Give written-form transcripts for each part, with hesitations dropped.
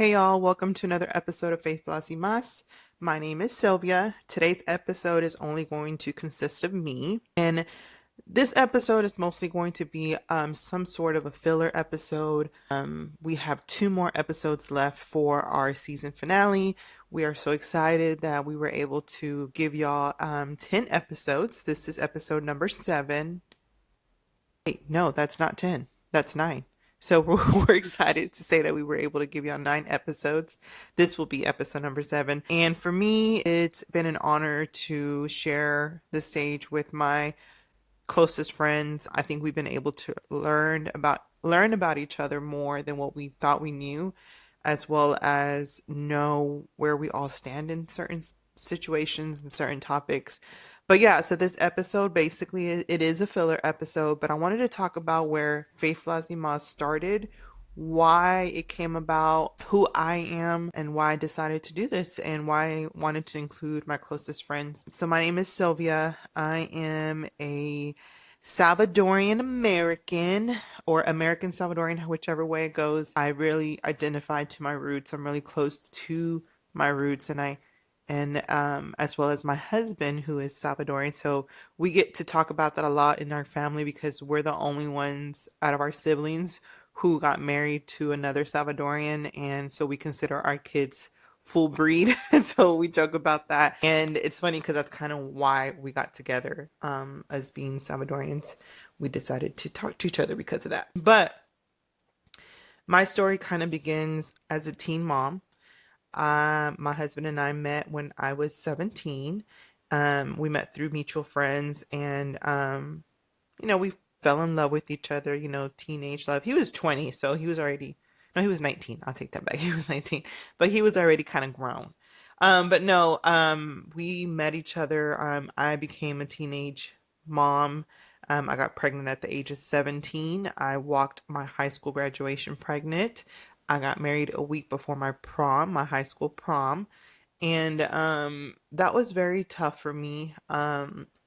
Hey y'all, welcome to another episode of Faith Plus y Más. My name is Silvia. Today's episode is only going to consist of me, and this episode is mostly going to be some sort of a filler episode. We have two more episodes left for our season finale. We are so excited that we were able to give y'all 10 episodes. This is episode number 7. Wait, no, that's not 10. That's 9. So we're excited to say that we were able to give y'all 9 episodes. This will be episode number 7. And for me, it's been an honor to share the stage with my closest friends. I think we've been able to learn about each other more than what we thought we knew, as well as know where we all stand in certain situations and certain topics. But yeah, so this episode basically it is a filler episode, but I wanted to talk about where Faith Lazima started, why it came about, who I am, and why I decided to do this, and why I wanted to include my closest friends. So my name is Sylvia. I am a Salvadorian American, or American Salvadorian, whichever way it goes. I really identify to my roots. I'm really close to my roots, and as well as my husband who is Salvadorian. So we get to talk about that a lot in our family because we're the only ones out of our siblings who got married to another Salvadorian, and so we consider our kids full breed. So we joke about that, and it's funny because that's kind of why we got together, as being Salvadorians. We decided to talk to each other because of that. But my story kind of begins as a teen mom. My husband and I met when I was 17. We met through mutual friends, and we fell in love with each other, teenage love. He was 20, so he was already, no, he was 19. I'll take that back. He was 19, but he was already kind of grown. But no, we met each other. I became a teenage mom. I got pregnant at the age of 17. I walked my high school graduation pregnant. I got married a week before my prom, my high school prom. And that was very tough for me,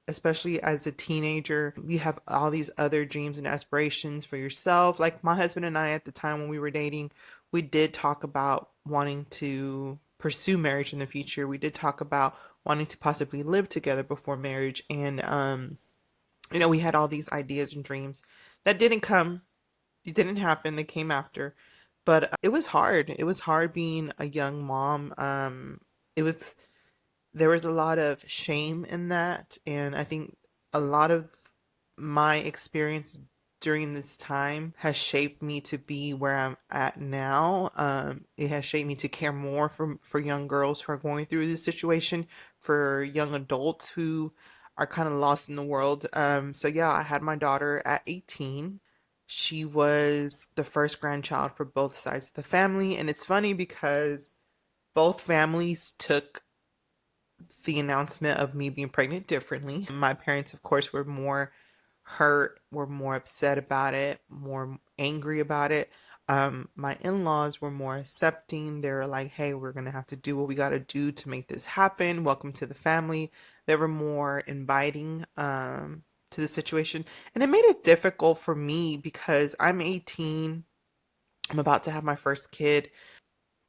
especially as a teenager. You have all these other dreams and aspirations for yourself. Like my husband and I, at the time when we were dating, we did talk about wanting to pursue marriage in the future. We did talk about wanting to possibly live together before marriage. And, we had all these ideas and dreams that didn't come, it didn't happen, they came after. But it was hard. It was hard being a young mom. It was There was a lot of shame in that, and I think a lot of my experience during this time has shaped me to be where I'm at now. It has shaped me to care more for young girls who are going through this situation, for young adults who are kind of lost in the world. So yeah, I had my daughter at 18. She was the first grandchild for both sides of the family, and it's funny because both families took the announcement of me being pregnant differently. My parents, of course, were more hurt, were more upset about it, more angry about it. My in-laws were more accepting. They were like, hey, we're gonna have to do what we gotta do to make this happen. Welcome to the family. They were more inviting to the situation. And it made it difficult for me because I'm 18. I'm about to have my first kid.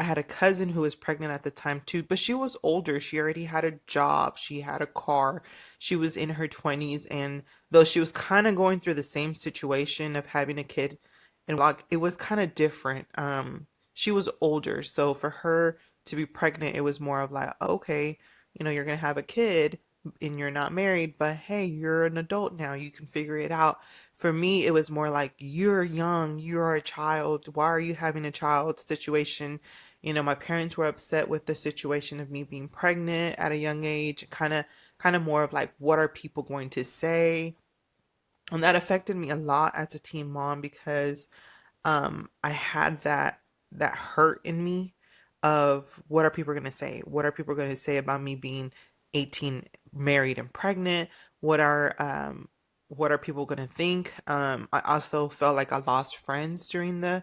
I had a cousin who was pregnant at the time too, but she was older. She already had a job. She had a car. She was in her 20s. And though she was kind of going through the same situation of having a kid, and like it was kind of different. She was older. So for her to be pregnant, it was more of like, okay, you're going to have a kid and you're not married, but hey, you're an adult now. You can figure it out. For me, it was more like, you're young, you're a child. Why are you having a child situation? My parents were upset with the situation of me being pregnant at a young age, kind of more of like, what are people going to say? And that affected me a lot as a teen mom because I had that hurt in me of, what are people going to say? What are people going to say about me being 18, married and pregnant? What are people going to think? I also felt like I lost friends during the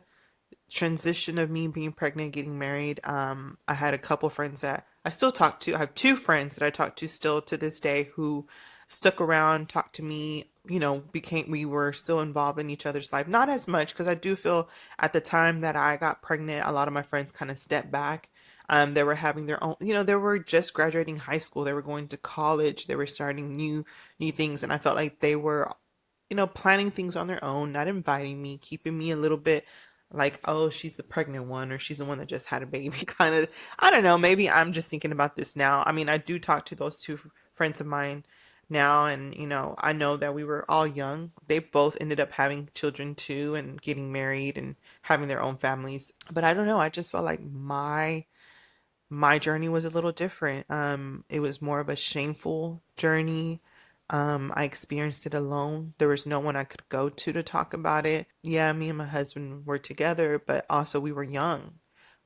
transition of me being pregnant, getting married. I had a couple friends that I still talk to. I have two friends that I talk to still to this day who stuck around, talked to me, we were still involved in each other's life. Not as much, because I do feel at the time that I got pregnant, a lot of my friends kind of stepped back. They were having their own, they were just graduating high school, they were going to college, they were starting new things, and I felt like they were, planning things on their own, not inviting me, keeping me a little bit like, oh, she's the pregnant one, or she's the one that just had a baby, kind of. I don't know. Maybe I'm just thinking about this now. I mean, I do talk to those two friends of mine now, and, I know that we were all young. They both ended up having children too, and getting married and having their own families. But I don't know. I just felt like my journey was a little different. It was more of a shameful journey. I experienced it alone. There was no one I could go to talk about it. Yeah, me and my husband were together, but also we were young.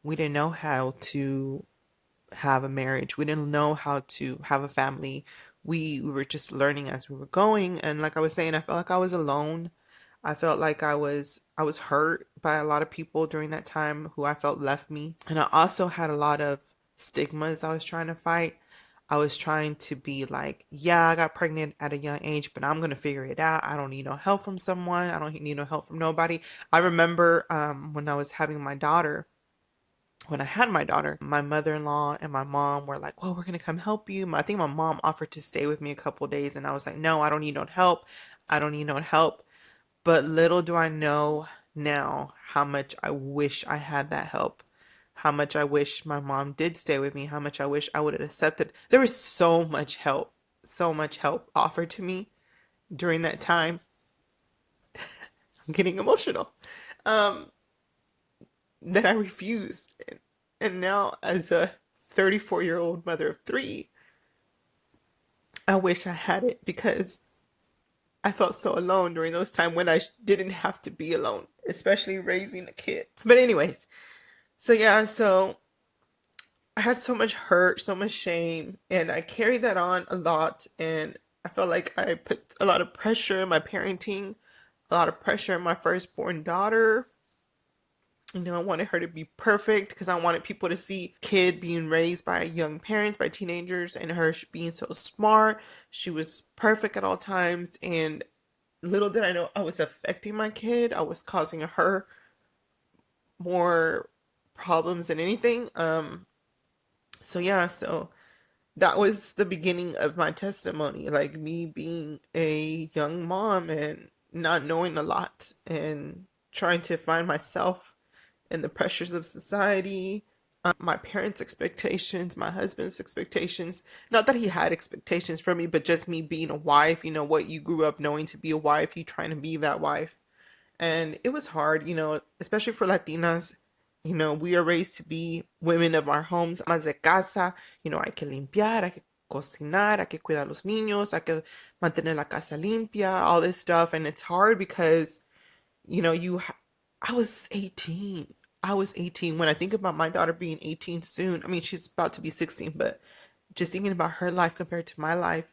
We didn't know how to have a marriage. We didn't know how to have a family. We were just learning as we were going. And like I was saying, I felt like I was alone. I felt like I was hurt by a lot of people during that time who I felt left me. And I also had a lot of stigmas I was trying to fight. I was trying to be like, yeah, I got pregnant at a young age, but I'm gonna figure it out. I don't need no help from someone. I don't need no help from nobody. I remember when I was having my daughter, when I had my daughter, my mother-in-law and my mom were like, well, we're gonna come help you. I think my mom offered to stay with me a couple days, and I was like, no, I don't need no help. I don't need no help. But little do I know now how much I wish I had that help. How much I wish my mom did stay with me. How much I wish I would have accepted. There was so much help offered to me during that time. I'm getting emotional. Um, that I refused. And now, as a 34-year-old mother of three, I wish I had it, because I felt so alone during those times when I didn't have to be alone, especially raising a kid. But anyways, so yeah, so I had so much hurt, so much shame, and I carried that on a lot. And I felt like I put a lot of pressure in my parenting, a lot of pressure on my firstborn daughter. I wanted her to be perfect, because I wanted people to see kid being raised by young parents, by teenagers, and her being so smart. She was perfect at all times, and little did I know I was affecting my kid. I was causing her more problems than anything. So yeah, so that was the beginning of my testimony, like me being a young mom and not knowing a lot and trying to find myself in the pressures of society, my parents' expectations, my husband's expectations. Not that he had expectations for me, but just me being a wife, what you grew up knowing to be a wife, you trying to be that wife. And it was hard, especially for Latinas. We are raised to be women of our homes, amas de casa. Hay que limpiar, hay que cocinar, hay que cuidar los niños, hay que mantener la casa limpia, all this stuff. And it's hard because, I was 18. I was 18. When I think about my daughter being 18 soon, I mean, she's about to be 16, but just thinking about her life compared to my life,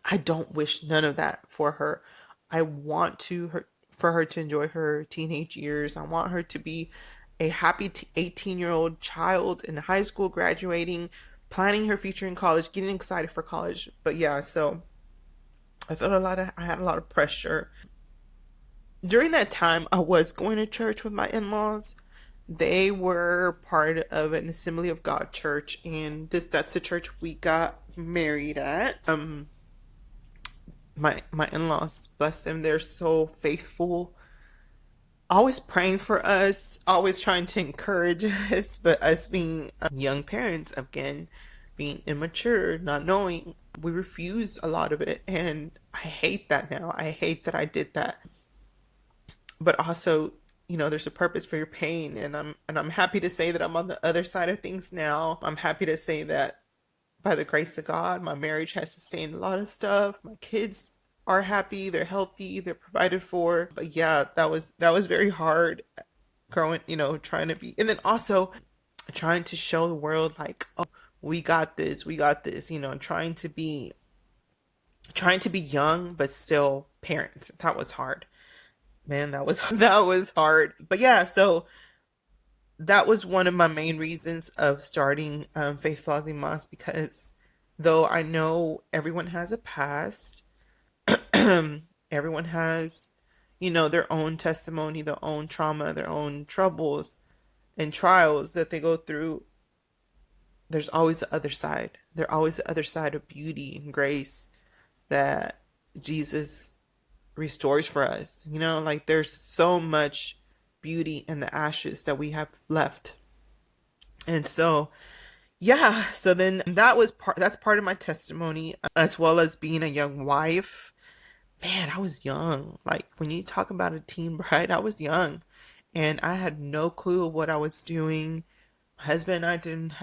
I don't wish none of that for her. I want for her to enjoy her teenage years. I want her to be a happy 18-year-old child in high school, graduating, planning her future in college, getting excited for college. But yeah, so I had a lot of pressure. During that time, I was going to church with my in-laws. They were part of an Assembly of God church, and that's the church we got married at. My in-laws, bless them, they're so faithful, always praying for us, always trying to encourage us. But us being young parents, again, being immature, not knowing, we refuse a lot of it, and I hate that now. I hate that I did that. But also, there's a purpose for your pain, and I'm happy to say that I'm on the other side of things now. I'm happy to say that by the grace of God, my marriage has sustained a lot of stuff. My kids are happy, they're healthy, they're provided for. But yeah, that was very hard growing, trying to be, and then also trying to show the world like, oh, we got this, trying to be young but still parents. That was hard. Man, that was that was hard. But yeah, so that was one of my main reasons of starting Faith Flaws y Mas, because Though I know everyone has a past, everyone has, their own testimony, their own trauma, their own troubles and trials that they go through. There's always the other side. There's always the other side of beauty and grace that Jesus restores for us. Like there's so much beauty in the ashes that we have left. And so, yeah, so then that's part of my testimony, as well as being a young wife. Man, I was young. Like when you talk about a teen bride, I was young and I had no clue of what I was doing. My husband and I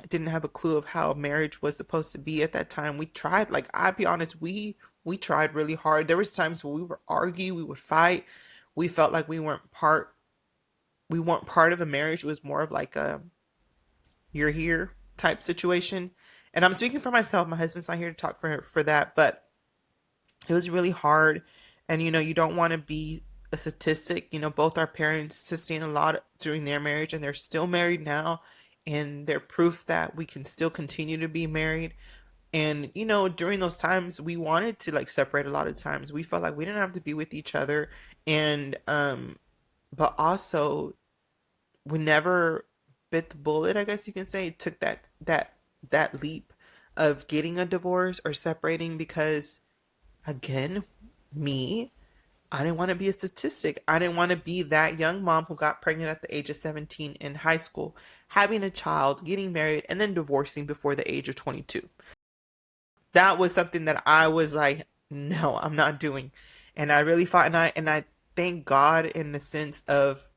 didn't have a clue of how marriage was supposed to be at that time. We tried, like I'll be honest, we tried really hard. There was times where we would argue, we would fight. We felt like we weren't part of a marriage. It was more of like a you're here type situation. And I'm speaking for myself. My husband's not here to talk for that, but it was really hard. And you don't want to be a statistic. Both our parents sustained a lot during their marriage and they're still married now. And they're proof that we can still continue to be married. And during those times we wanted to like separate a lot of times. We felt like we didn't have to be with each other. And but also we never bit the bullet, I guess you can say. Took that leap of getting a divorce or separating because again, me, I didn't want to be a statistic. I didn't want to be that young mom who got pregnant at the age of 17 in high school, having a child, getting married, and then divorcing before the age of 22. That was something that I was like, no, I'm not doing. And I really fought, and I thank God in the sense of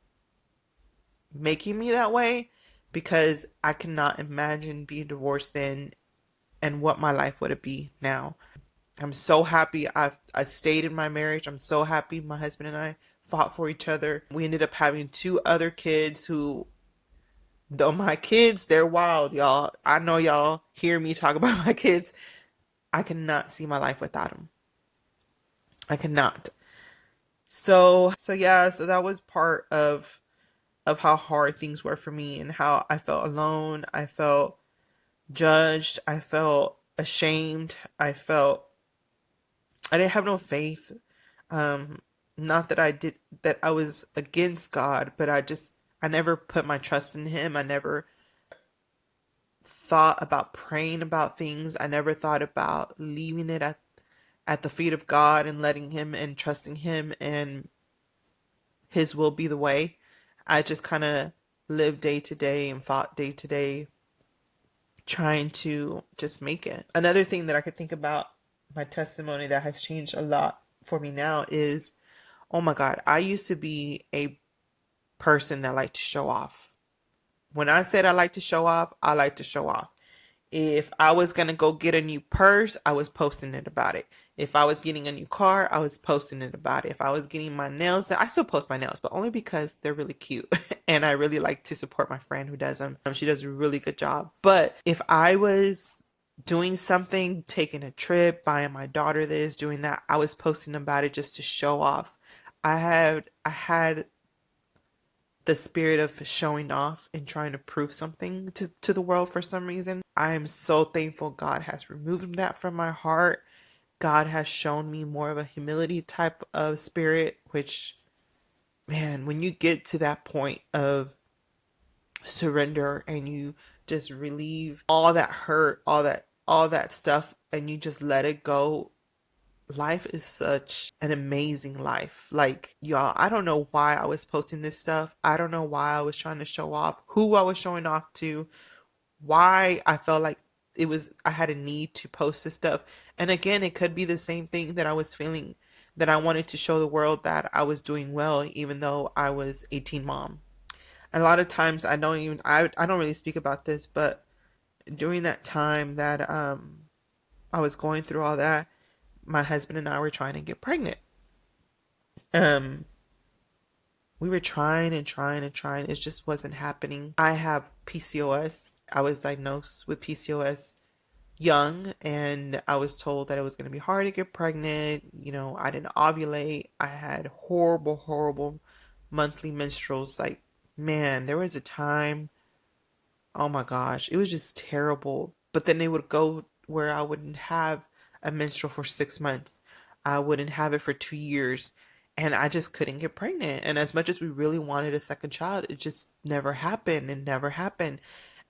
making me that way, because I cannot imagine being divorced then and what my life would be now. I'm so happy I stayed in my marriage. I'm so happy my husband and I fought for each other. We ended up having two other kids who, though my kids, they're wild, y'all. I know y'all hear me talk about my kids. I cannot see my life without them. I cannot. So yeah, so that was part of how hard things were for me and how I felt alone. I felt judged. I felt ashamed. I didn't have no faith. Um, Not that that I was against God, but I never put my trust in Him. I never thought about praying about things. I never thought about leaving it at the feet of God and letting Him and trusting Him and His will be the way. I just kind of lived day to day and fought day to day, trying to just make it. Another thing that I could think about my testimony that has changed a lot for me now is, oh my God, I used to be a person that liked to show off. When I said I like to show off, I like to show off. If I was going to go get a new purse, I was posting it about it. If I was getting a new car, I was posting it about it. If I was getting my nails done, I still post my nails, but only because they're really cute. And I really like to support my friend who does them. She does a really good job. But if I was doing something, taking a trip, buying my daughter this, doing that, I was posting about it just to show off. I had the spirit of showing off and trying to prove something to the world for some reason. I am so thankful God has removed that from my heart. God has shown me more of a humility type of spirit, which, man, when you get to that point of surrender and you just relieve all that hurt, all that stuff, and you just let it go, life is such an amazing life. Like, y'all, I don't know why I was posting this stuff. I don't know why I was trying to show off, who I was showing off to, why I felt like I had a need to post this stuff. And again, it could be the same thing that I was feeling, that I wanted to show the world that I was doing well, even though I was a teen mom. And a lot of times I don't really speak about this, but during that time that I was going through all that, my husband and I were trying to get pregnant. Um, we were trying and trying and trying. It just wasn't happening. I have PCOS. I was diagnosed with PCOS young, and I was told that it was going to be hard to get pregnant. I didn't ovulate. I had horrible, horrible monthly menstruals. Like, man, there was a time, oh my gosh, it was just terrible. But then they would go where I wouldn't have a menstrual for 6 months. I wouldn't have it for 2 years. And I just couldn't get pregnant. And as much as we really wanted a second child, it just never happened and never happened.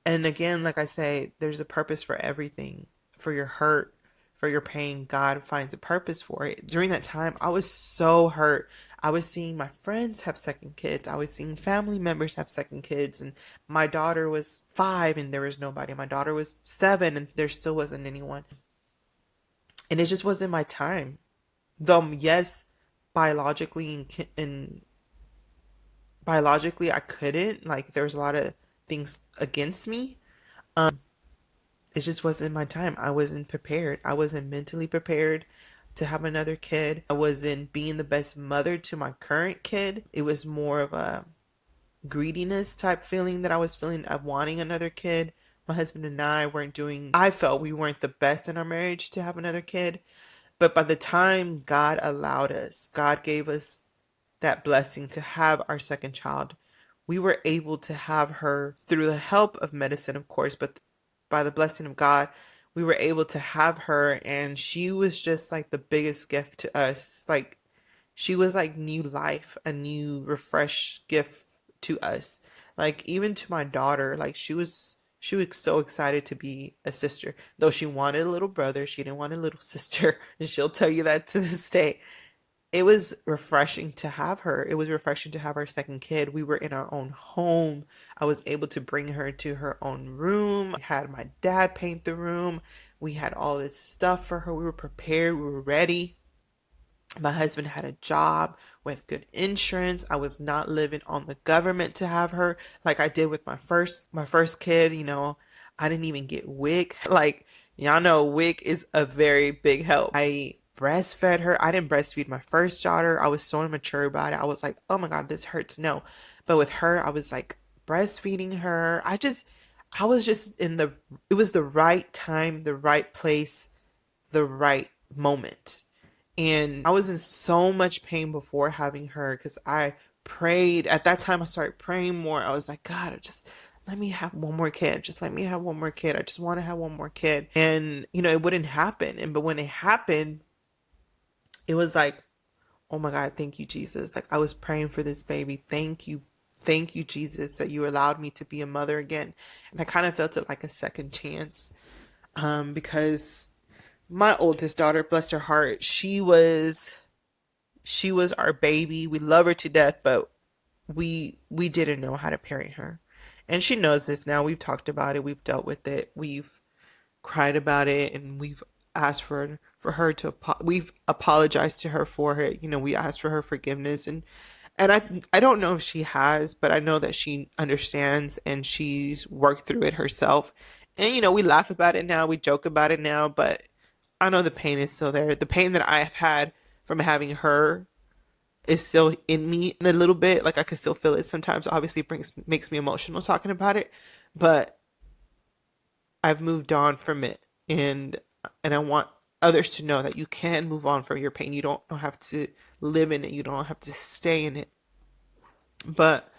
And again, like I say, there's a purpose for everything. For your hurt, for your pain, God finds a purpose for it. During that time, I was so hurt. I was seeing my friends have second kids. I was seeing family members have second kids. And my daughter was 5 and there was nobody. My daughter was 7 and there still wasn't anyone. And it just wasn't my time. Though, yes, biologically and biologically I couldn't. Like there was a lot of things against me. It just wasn't my time. I wasn't prepared. I wasn't mentally prepared to have another kid. I wasn't being the best mother to my current kid. It was more of a greediness type feeling that I was feeling of wanting another kid. My husband and I felt we weren't the best in our marriage to have another kid. But by the time God allowed us, God gave us that blessing to have our second child, we were able to have her through the help of medicine, of course, but by the blessing of God, we were able to have her. And she was just like the biggest gift to us. Like, she was like new life, a new, refreshed gift to us. Like, even to my daughter, like, she was so excited to be a sister. Though she wanted a little brother, she didn't want a little sister. And she'll tell you that to this day. It was refreshing to have her. It was refreshing to have our second kid. We were in our own home. I was able to bring her to her own room. I had my dad paint the room. We had all this stuff for her. We were prepared. We were ready. My husband had a job with good insurance. I was not living on the government to have her like I did with my first kid. I didn't even get WIC. Like, y'all know WIC is a very big help. I breastfed her. I didn't breastfeed my first daughter. I was so immature about it. I was like, oh my God, this hurts. No. But with her, I was like breastfeeding her. I was just it was the right time, the right place, the right moment. And I was in so much pain before having her because I prayed. At that time, I started praying more. I was like, God, just let me have one more kid. Just let me have one more kid. I just want to have one more kid. And, it wouldn't happen. But when it happened, it was like, oh my God, thank you, Jesus. Like, I was praying for this baby. Thank you. Thank you, Jesus, that you allowed me to be a mother again. And I kind of felt it like a second chance because my oldest daughter, bless her heart, she was our baby. We love her to death, but we didn't know how to parent her. And she knows this now. We've talked about it. We've dealt with it. We've cried about it, and we've asked for her to we've apologized to her for it. We asked for her forgiveness, and I don't know if she has, but I know that she understands and she's worked through it herself. And we laugh about it now, we joke about it now, but I know the pain is still there. The pain that I've had from having her is still in me in a little bit. Like, I can still feel it sometimes. Obviously, it makes me emotional talking about it, but I've moved on from it, and I want others to know that you can move on from your pain. You don't have to live in it. You don't have to stay in it. But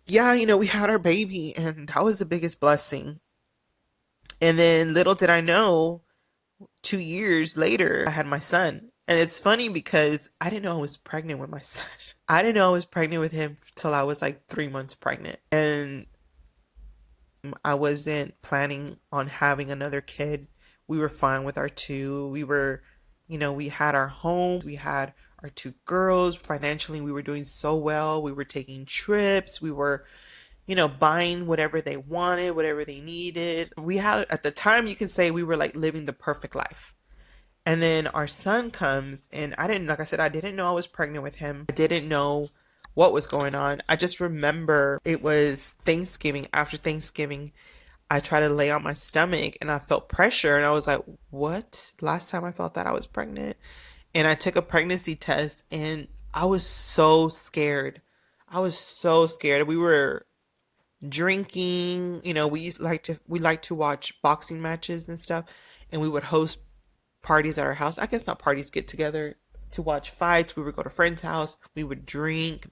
yeah, we had our baby, and that was the biggest blessing. And then little did I know, 2 years later, I had my son. And it's funny because I didn't know I was pregnant with my son. I didn't know I was pregnant with him till I was like 3 months pregnant. And I wasn't planning on having another kid. We were fine with our two. We had our home. We had our two girls. Financially, we were doing so well. We were taking trips. We were, buying whatever they wanted, whatever they needed. We had, at the time, you can say we were like living the perfect life. And then our son comes, and like I said, I didn't know I was pregnant with him. I didn't know what was going on. I just remember it was Thanksgiving. After Thanksgiving, I tried to lay on my stomach and I felt pressure, and I was like, what? Last time I felt that I was pregnant. And I took a pregnancy test, and I was so scared. I was so scared. We were drinking, we like to watch boxing matches and stuff, and we would host parties at our house. I guess not parties, get together to watch fights. We would go to friends' house. We would drink.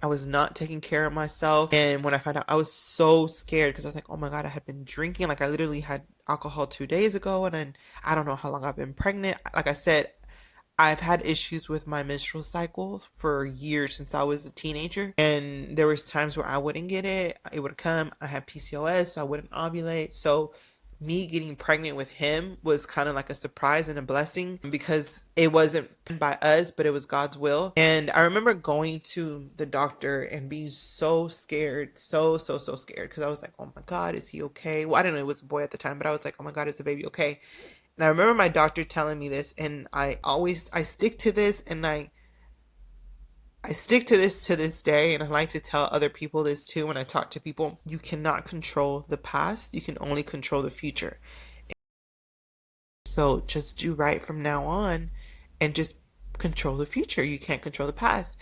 I was not taking care of myself. And when I found out, I was so scared because I was like, oh my God, I had been drinking. Like I literally had alcohol 2 days ago, and then I don't know how long I've been pregnant. Like I said, I've had issues with my menstrual cycle for years since I was a teenager. And there was times where I wouldn't get it. It would come. I had PCOS, so I wouldn't ovulate. So me getting pregnant with him was kind of like a surprise and a blessing because it wasn't by us, but it was God's will. And I remember going to the doctor and being so scared, so scared because I was like, oh my God, is he okay? Well, I don't know, it was a boy at the time, but I was like, oh my God, is the baby okay? And I remember my doctor telling me this, and I stick to this, and I stick to this to this day, and I like to tell other people this too when I talk to people. You cannot control the past, you can only control the future. So just do right from now on and just control the future. You can't control the past.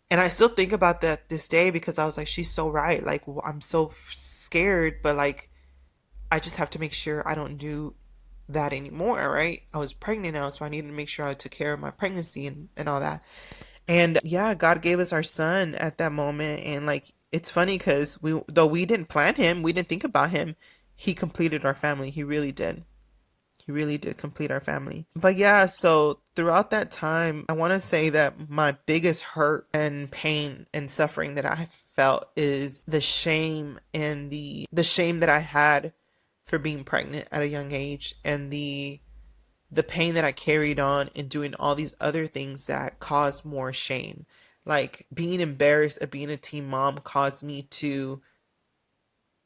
And I still think about that this day because I was like, she's so right. Like, I'm so scared, but like, I just have to make sure I don't do that anymore, right? I was pregnant now, so I needed to make sure I took care of my pregnancy and all that. And yeah, God gave us our son at that moment. And like, it's funny because though we didn't plan him, we didn't think about him, he completed our family. He really did. He really did complete our family. But yeah, so throughout that time, I want to say that my biggest hurt and pain and suffering that I felt is the shame and the shame that I had for being pregnant at a young age, and the pain that I carried on in doing all these other things that caused more shame. Like being embarrassed of being a teen mom caused me to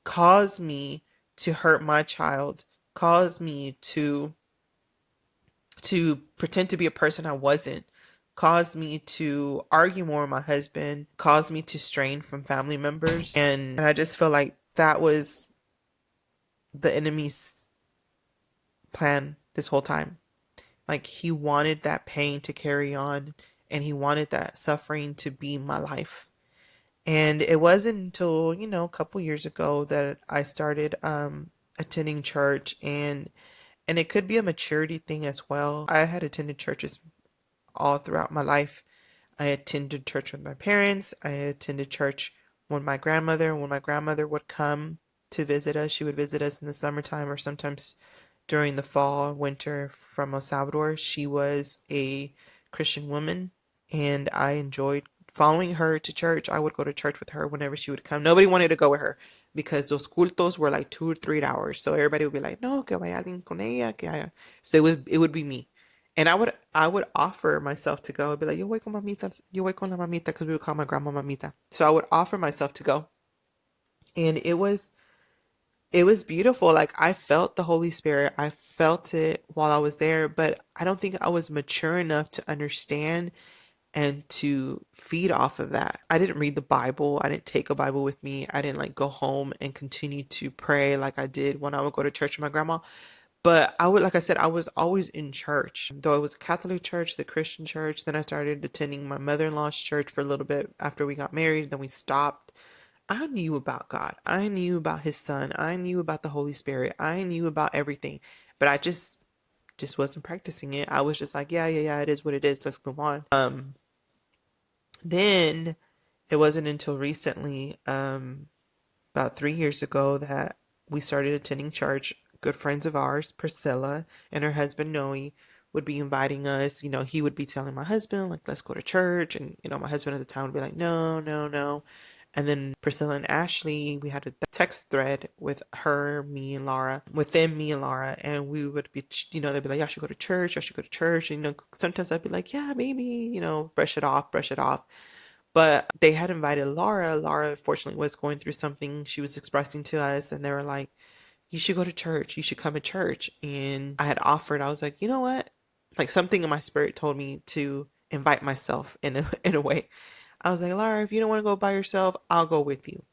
hurt my child, caused me to pretend to be a person I wasn't, caused me to argue more with my husband, caused me to strain from family members. And I just feel like that was the enemy's plan this whole time. Like he wanted that pain to carry on, and he wanted that suffering to be my life. And it wasn't until, a couple years ago that I started attending church, and it could be a maturity thing as well. I had attended churches all throughout my life. I attended church with my parents. I attended church when my grandmother would come to visit us. She would visit us in the summertime or sometimes during the fall, winter from El Salvador. She was a Christian woman, and I enjoyed following her to church. I would go to church with her whenever she would come. Nobody wanted to go with her because those cultos were like 2 or 3 hours. So everybody would be like, no, que vaya alguien con ella, que haya. So it would be me. And I would offer myself to go. I'd be like, yo voy con mamita, yo voy con la mamita, because we would call my grandma mamita. So I would offer myself to go. And it was beautiful. Like I felt the Holy Spirit. I felt it while I was there, but I don't think I was mature enough to understand and to feed off of that. I didn't read the Bible. I didn't take a Bible with me. I didn't like go home and continue to pray like I did when I would go to church with my grandma. But like I said, I was always in church. Though it was a Catholic church, the Christian church, then I started attending my mother-in-law's church for a little bit after we got married, then we stopped. I knew about God. I knew about his son. I knew about the Holy Spirit. I knew about everything. But I just wasn't practicing it. I was just like, yeah, it is what it is. Let's move on. Then it wasn't until recently, about 3 years ago, that we started attending church. Good friends of ours, Priscilla and her husband Noe, would be inviting us. He would be telling my husband, like, let's go to church. And, my husband at the time would be like, no, no, no. And then Priscilla and Ashley, we had a text thread with her, me, and Laura, within me and Laura. And we would be, they'd be like, y'all should go to church. Y'all should go to church. And, sometimes I'd be like, yeah, maybe, brush it off, brush it off. But they had invited Laura. Laura, fortunately, was going through something she was expressing to us. And they were like, you should go to church. You should come to church. And I had offered, I was like, you know what? Like something in my spirit told me to invite myself in a way. I was like, Laura, if you don't want to go by yourself, I'll go with you.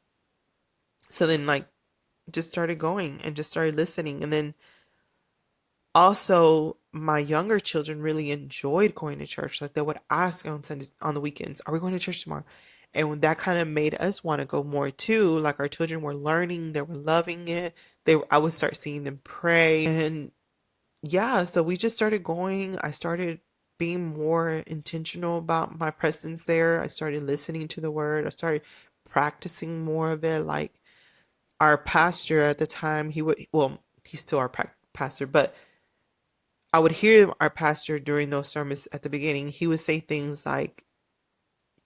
So then like just started going and just started listening. And then also my younger children really enjoyed going to church. Like they would ask on Sundays, on the weekends, are we going to church tomorrow? And that kind of made us want to go more too. Like our children were learning, they were loving it. I would start seeing them pray. And yeah, so we just started going. I started being more intentional about my presence there. I started listening to the word. I started practicing more of it. Like our pastor at the time, well, he's still our pastor, but I would hear our pastor during those sermons at the beginning. He would say things like,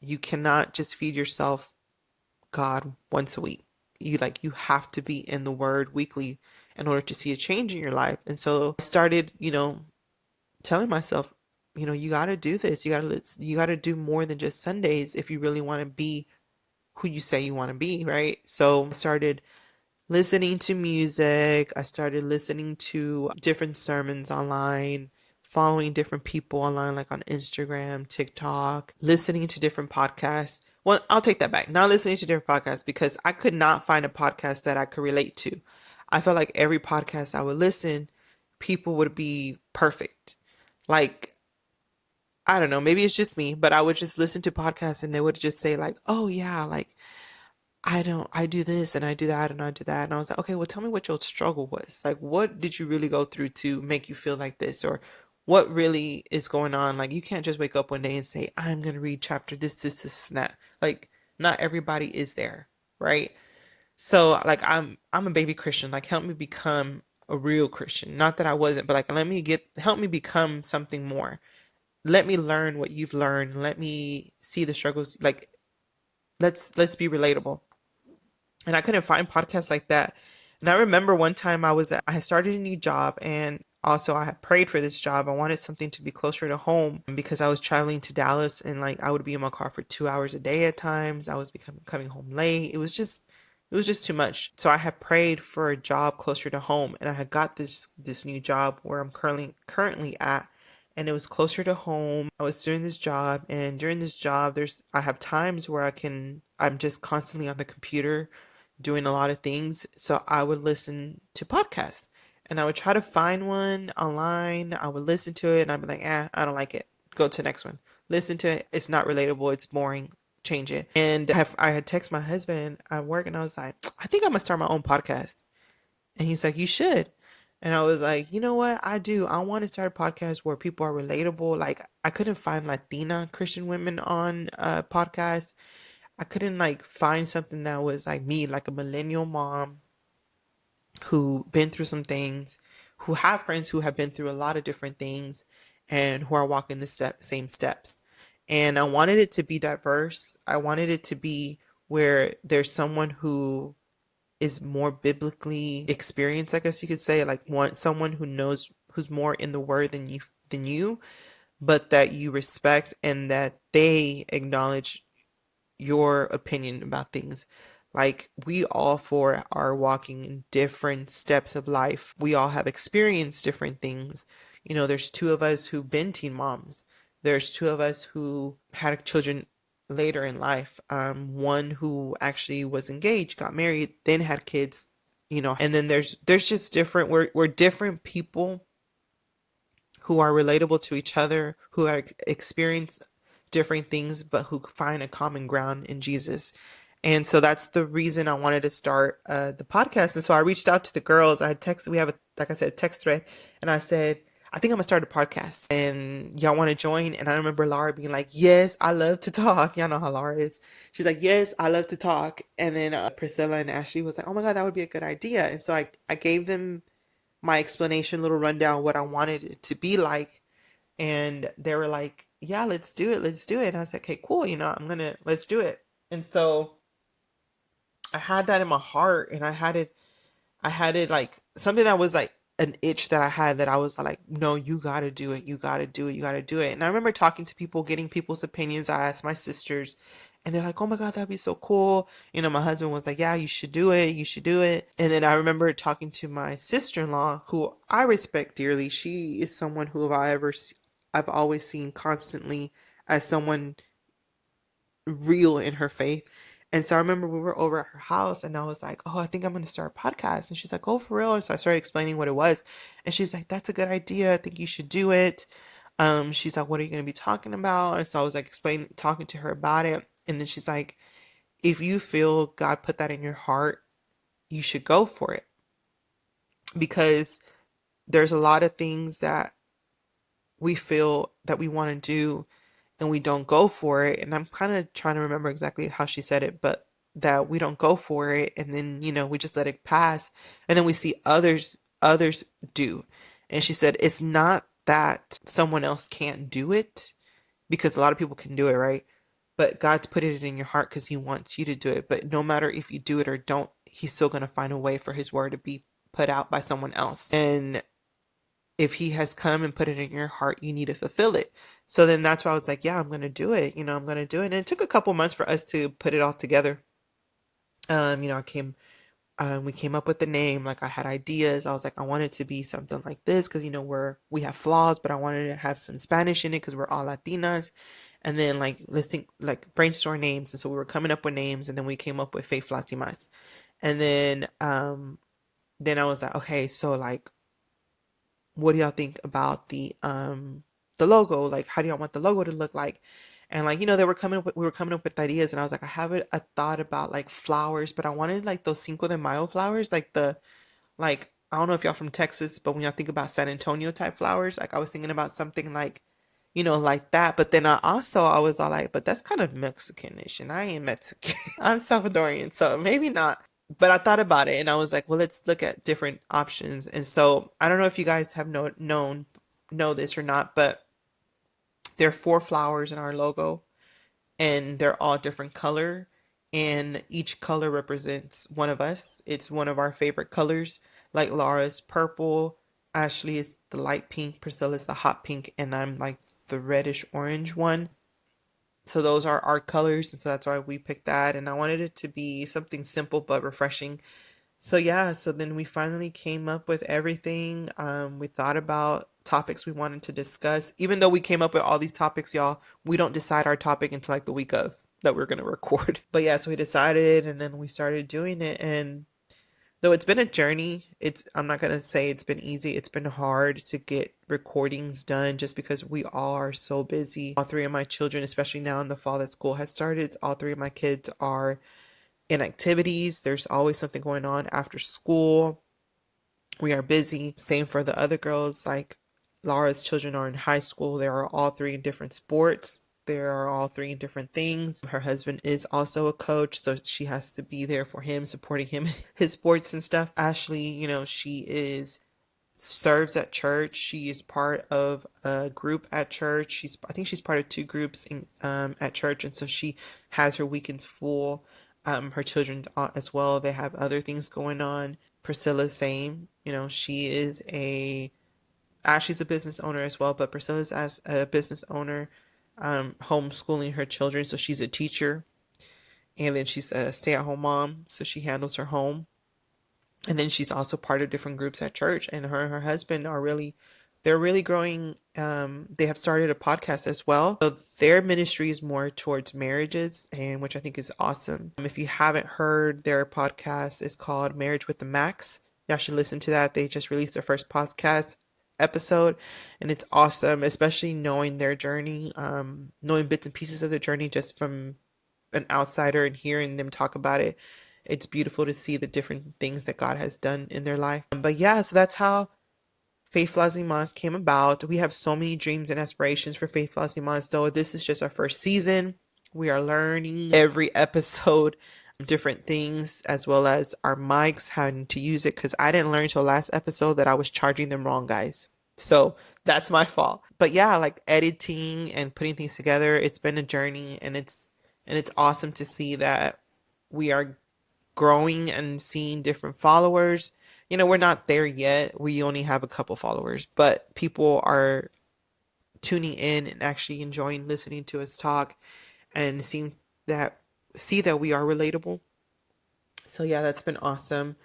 you cannot just feed yourself God once a week. You have to be in the word weekly in order to see a change in your life. And so I started, telling myself, you got to do this. You got to do more than just Sundays if you really want to be who you say you want to be, right? So I started listening to music. I started listening to different sermons online, following different people online, like on Instagram, TikTok, listening to different podcasts. Well, I'll take that back. Not listening to different podcasts because I could not find a podcast that I could relate to. I felt like every podcast I would listen, people would be perfect. Like, I don't know, maybe it's just me, but I would just listen to podcasts and they would just say, like, oh yeah, like I do this and I do that and I do that. And I was like, okay, well, tell me what your struggle was. Like, what did you really go through to make you feel like this? Or what really is going on? Like, you can't just wake up one day and say, I'm going to read chapter this, and that. Like, not everybody is there, right? So, like, I'm a baby Christian. Like, help me become a real Christian. Not that I wasn't, but like, help me become something more. Let me learn what you've learned. Let me see the struggles. Like, let's be relatable, and I couldn't find podcasts like that. And I remember one time I had started a new job, and also I had prayed for this job. I wanted something to be closer to home because I was traveling to Dallas, and like I would be in my car for 2 hours a day at times. I was coming home late. It was just too much. So I had prayed for a job closer to home, and I had got this new job where I'm currently at, and it was closer to home. I was doing this job, and during this job I have times where I'm just constantly on the computer doing a lot of things. So I would listen to podcasts, and I would try to find one online. I would listen to it and I'd be like, I don't like it. Go to the next one. Listen to it. It's not relatable. It's boring. Change it. And I had texted my husband at work and I was like, I think I'm gonna start my own podcast. And he's like, you should. And I was like, you know what? I do. I want to start a podcast where people are relatable. Like I couldn't find Latina Christian women on podcasts. I couldn't like find something that was like me, like a millennial mom who been through some things, who have friends who have been through a lot of different things and who are walking the same steps. And I wanted it to be diverse. I wanted it to be where there's someone who is more biblically experienced, I guess you could say, like someone who knows, who's more in the word than you, but that you respect and that they acknowledge your opinion about things. Like, we all four are walking in different steps of life. We all have experienced different things. There's two of us who've been teen moms. There's two of us who had children later in life. One who actually was engaged, got married, then had kids. And then there's just different. We're different people who are relatable to each other, who are experience different things, but who find a common ground in Jesus. And so that's the reason I wanted to start the podcast. And so I reached out to the girls. I had texted, we have like I said, a text thread. And I said, I think I'm gonna start a podcast and y'all want to join. And I remember Laura being like, yes, I love to talk. Y'all know how Laura is. She's like, yes, I love to talk. And then Priscilla and Ashley was like, oh my God, that would be a good idea. And so I gave them my explanation, little rundown, what I wanted it to be like. And they were like, yeah, let's do it. Let's do it. And I said, okay, cool. Let's do it. And so I had that in my heart, and I had it like something that was like an itch that I had, that I was like, no, you got to do it. You got to do it. You got to do it. And I remember talking to people, getting people's opinions. I asked my sisters, and they're like, oh my God, that'd be so cool. My husband was like, yeah, you should do it. You should do it. And then I remember talking to my sister-in-law, who I respect dearly. She is someone who I've always seen constantly as someone real in her faith. And so I remember we were over at her house, and I was like, oh, I think I'm going to start a podcast. And she's like, oh, for real? And so I started explaining what it was. And she's like, that's a good idea. I think you should do it. She's like, what are you going to be talking about? And so I was like talking to her about it. And then she's like, if you feel God put that in your heart, you should go for it. Because there's a lot of things that we feel that we want to do and we don't go for it. And I'm kind of trying to remember exactly how she said it, but that we don't go for it and then, we just let it pass. And then we see others do. And she said it's not that someone else can't do it, because a lot of people can do it, right? But God's put it in your heart because he wants you to do it. But no matter if you do it or don't, he's still going to find a way for his word to be put out by someone else. And if he has come and put it in your heart, you need to fulfill it. So then that's why I was like, yeah, I'm going to do it. I'm going to do it. And it took a couple months for us to put it all together. I came we came up with the name. Like, I had ideas. I was like, I want it to be something like this because we have flaws, but I wanted to have some Spanish in it because we're all Latinas. And then, like, let's think, like, brainstorm names. And so we were coming up with names, and then we came up with Fe Flasimas. And then I was like, okay, so, like, what do y'all think about the logo? Like, how do y'all want the logo to look like? And, like, we were coming up with ideas, and I was like, I have a thought about, like, flowers, but I wanted, like, those Cinco de Mayo flowers, like, I don't know if y'all from Texas, but when y'all think about San Antonio type flowers, like, I was thinking about something like, like that. But then I was all like, but that's kind of Mexicanish, and I ain't Mexican. I'm Salvadorian, so maybe not. But I thought about it, and I was like, well, let's look at different options. And so I don't know if you guys have know this or not, but there are four flowers in our logo, and they're all different color, and each color represents one of us. It's one of our favorite colors. Like, Laura's purple, Ashley is the light pink, Priscilla's the hot pink, and I'm like the reddish orange one. So those are our colors, and so that's why we picked that. And I wanted it to be something simple but refreshing. So yeah, so then we finally came up with everything. We thought about topics we wanted to discuss. Even though we came up with all these topics, y'all, we don't decide our topic until like the week of that we're gonna record. But yeah, so we decided, and then we started doing it. And though it's been a journey, I'm not gonna say it's been easy. It's been hard to get recordings done just because we all are so busy. All three of my children, especially now in the fall that school has started, all three of my kids are in activities. There's always something going on after school. We are busy. Same for the other girls. Like, Laura's children are in high school. They are all three in different sports. They are all three in different things. Her husband is also a coach, so she has to be there for him, supporting him, his sports and stuff. Ashley, she serves at church. She is part of a group at church. I think she's part of two groups at church, and so she has her weekends full. Her children as well. They have other things going on. Priscilla's same. She's a business owner as well, but Priscilla's as a business owner, homeschooling her children. So she's a teacher, and then she's a stay-at-home mom. So she handles her home. And then she's also part of different groups at church, and her and her husband they're really growing. They have started a podcast as well. So their ministry is more towards marriages, and which I think is awesome. If you haven't heard their podcast, it's called Marriage with the Max. Y'all should listen to that. They just released their first podcast episode, and it's awesome, especially knowing their journey, knowing bits and pieces of their journey just from an outsider and hearing them talk about it. It's beautiful to see the different things that God has done in their life. But yeah, so that's how Faith Lazimas came about. We have so many dreams and aspirations for Faith Lazimas, though this is just our first season. We are learning every episode different things, as well as our mics, having to use it, because I didn't learn until last episode that I was charging them wrong, guys. So that's my fault. But yeah, like, editing and putting things together, it's been a journey, and it's awesome to see that we are growing and seeing different followers. We're not there yet. We only have a couple followers, but people are tuning in and actually enjoying listening to us talk and see that we are relatable. So yeah, that's been awesome.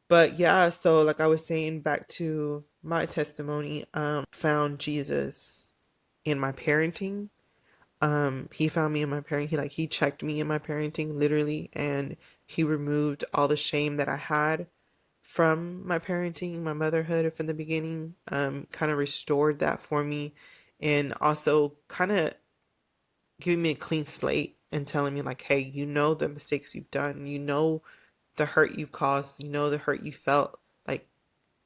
But yeah, so like I was saying, back to my testimony, found Jesus in my parenting. He found me in my parenting. He checked me in my parenting, literally, and he removed all the shame that I had from my parenting, my motherhood from the beginning. Kind of restored that for me, and also kind of giving me a clean slate and telling me, like, hey, the mistakes you've done, the hurt you've caused, the hurt you felt. Like,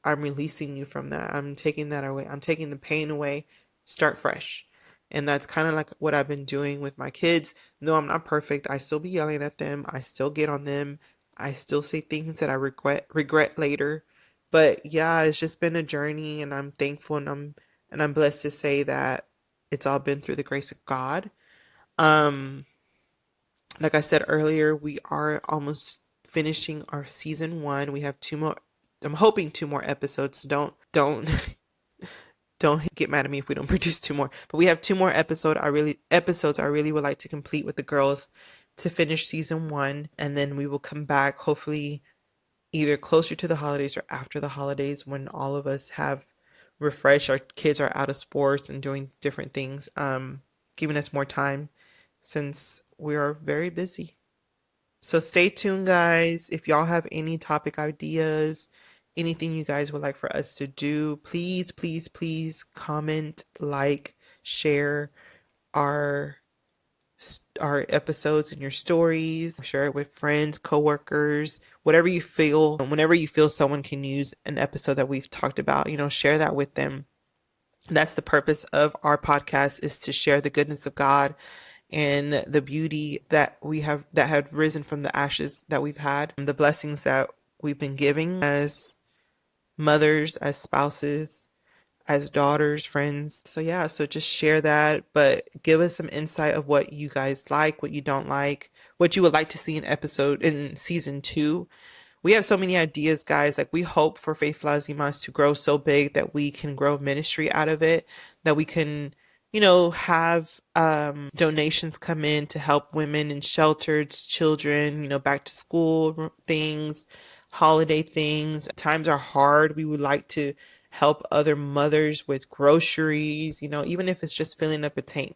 I'm releasing you from that. I'm taking that away. I'm taking the pain away, start fresh. And that's kind of like what I've been doing with my kids. No, I'm not perfect. I still be yelling at them. I still get on them. I still say things that I regret later. But yeah, it's just been a journey, and I'm thankful, and I'm blessed to say that it's all been through the grace of God. Um, like I said earlier, we are almost finishing our season one. We have two more. I'm hoping two more episodes. Don't get mad at me if we don't produce two more. But we have two more episodes I really would like to complete with the girls to finish season one, and then we will come back hopefully either closer to the holidays or after the holidays when all of us have refreshed. Our kids are out of sports and doing different things, giving us more time since we are very busy. So stay tuned, guys. If y'all have any topic ideas, anything you guys would like for us to do, please, please, please comment, like, share our our episodes and your stories. Share it with friends, coworkers, whatever you feel. Whenever you feel someone can use an episode that we've talked about, share that with them. That's the purpose of our podcast, is to share the goodness of God and the beauty that had risen from the ashes that we've had, and the blessings that we've been giving as mothers, as spouses, as daughters, friends. So yeah, so just share that, but give us some insight of what you guys like, what you don't like, what you would like to see in season two. We have so many ideas, guys. Like, we hope for Faith Lazimas to grow so big that we can grow ministry out of it, that we can, have donations come in to help women in shelters, children, back to school things, holiday things. Times are hard. We would like to help other mothers with groceries, even if it's just filling up a tank.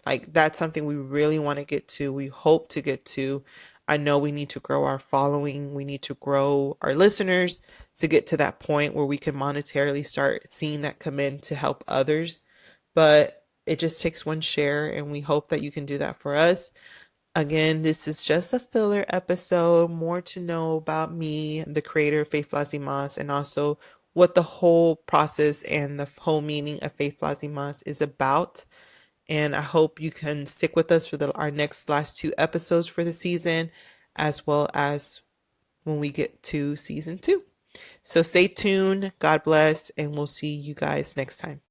Like, that's something we really want to get to. We hope to get to. I know we need to grow our following. We need to grow our listeners to get to that point where we can monetarily start seeing that come in to help others. But it just takes one share, and we hope that you can do that for us. Again, this is just a filler episode, more to know about me, the creator of Faith Lazimas, and also what the whole process and the whole meaning of Faith Lazimas is about. And I hope you can stick with us for our last two episodes for the season, as well as when we get to season two. So stay tuned. God bless, and we'll see you guys next time.